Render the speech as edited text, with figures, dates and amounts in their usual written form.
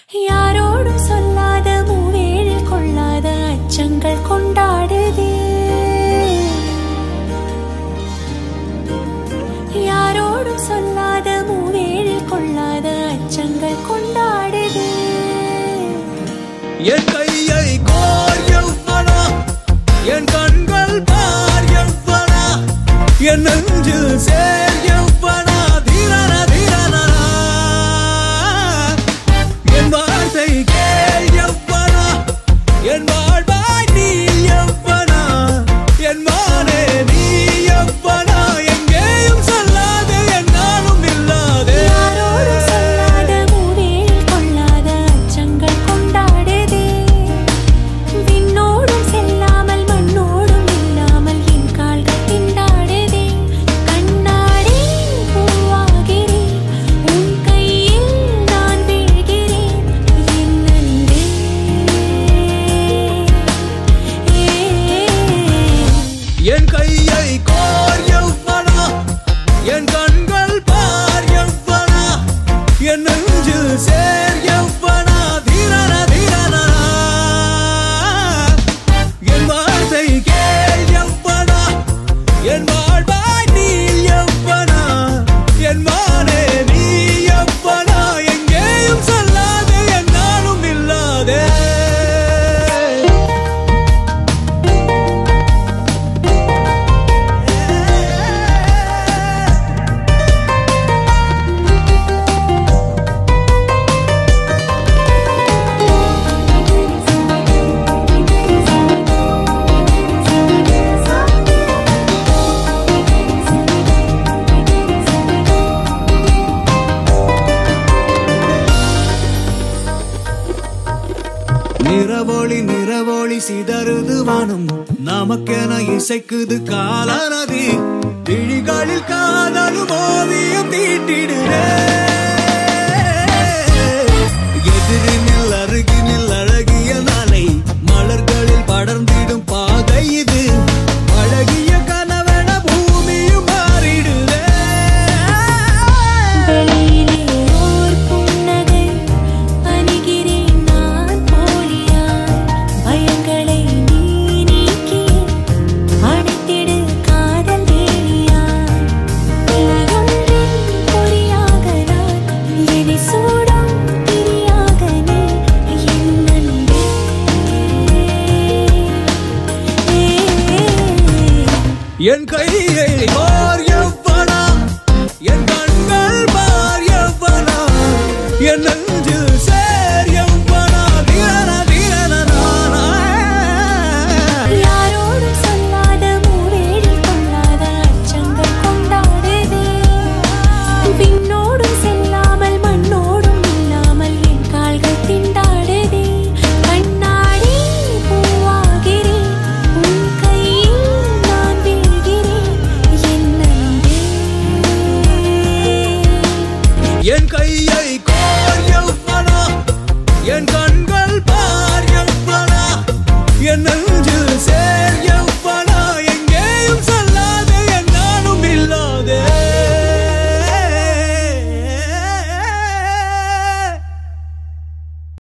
யாரோடும் சொல்லாத மூவேழில் கொள்ளாத அச்சங்கள் கொண்டாடுதே. யாரோடும் சொல்லாத மூவேழில் கொள்ளாத அச்சங்கள் கொண்டாடுதே. என் கையை கோர் எவ்வளா, என் கண்கள் பார் எவ்வளா, என் நெஞ்சில் சேர் எவ்வளா, தீரன தீரனா என் வார்த்தை கேள் எவ்வளா, என் வாழ்வாய் நீ எவ்வளா, என் மானே நீ எவ்வளா, எங்கேயும் சொல்லாது என்னாலும் இல்லாதே. யாரோடும் சொல்லாத மூவேழில் கொள்ளாத அச்சங்கள் கொண்டாடுதே. விண்ணோடும் செல்லாமல் மண்ணோடும் இல்லாமல் என் கால்கள் திண்டாடுதே. கண்ணாடி பூவாகிறேன், உன் கையில் நான் வீழ்கிறேன். என் அன்பே என் கையை கோர் எவ்வளா, என் கண்கள் பார் எவ்வளா, என் நெஞ்சில் சேர் எவ்வளா, தீரன தீரனா என் வார்த்தை கேள் எவ்வளா, என் வாழ்வாய் நீ எவ்வளா, என் மானே நீ எவ்வளா, எங்கேயும் சொல்லாது என்னாலும் இல்லாதே. நிறவொளி நிறவொளி சிதறுது வானம், நமக்கென இசைக்குது காலநதி, விழிகளில் காதலும் ஓவியம் தீட்டிடுதே. எதிரினில் அருகினில் அழகிய நாளை, மலர்களில் படர்ந்திடும் பாதை இது, அழகிய கனவென பூமியும் மாறிடுதே. வெளியிலே ஓர் புன்னகை, அணிகிறேன் நான் போலியாய். பயங்களை நீ நீக்கி அணைத்திடு காதல் வேலியாய். இலையொன்றின் பொறியாக நான், எனை சூடும் திரியாக நீ, என் அன்பே. என் கையை பார் எவ்வளா, என் கண்கள் பார் எவ்வளா, என் நெஞ்சில் சேர் எவ்வளா, தீரன தீரனா யாரோடும் சொல்லாத மூவேழில் கொள்ளாத அச்சங்கள் கொண்டாடுதே. விண்ணோடும் செல்லாமல் மண்ணோடும் இல்லாமல் என் கால்கள் திண்டாடுதே. கண்ணாடி பூவாகிறேன், உன் கையில் நான் வீழ்கிறேன். என் அன்பே என் கையை கோர் எவ்வளா, என் கண்கள் பார் எவ்வளா, என்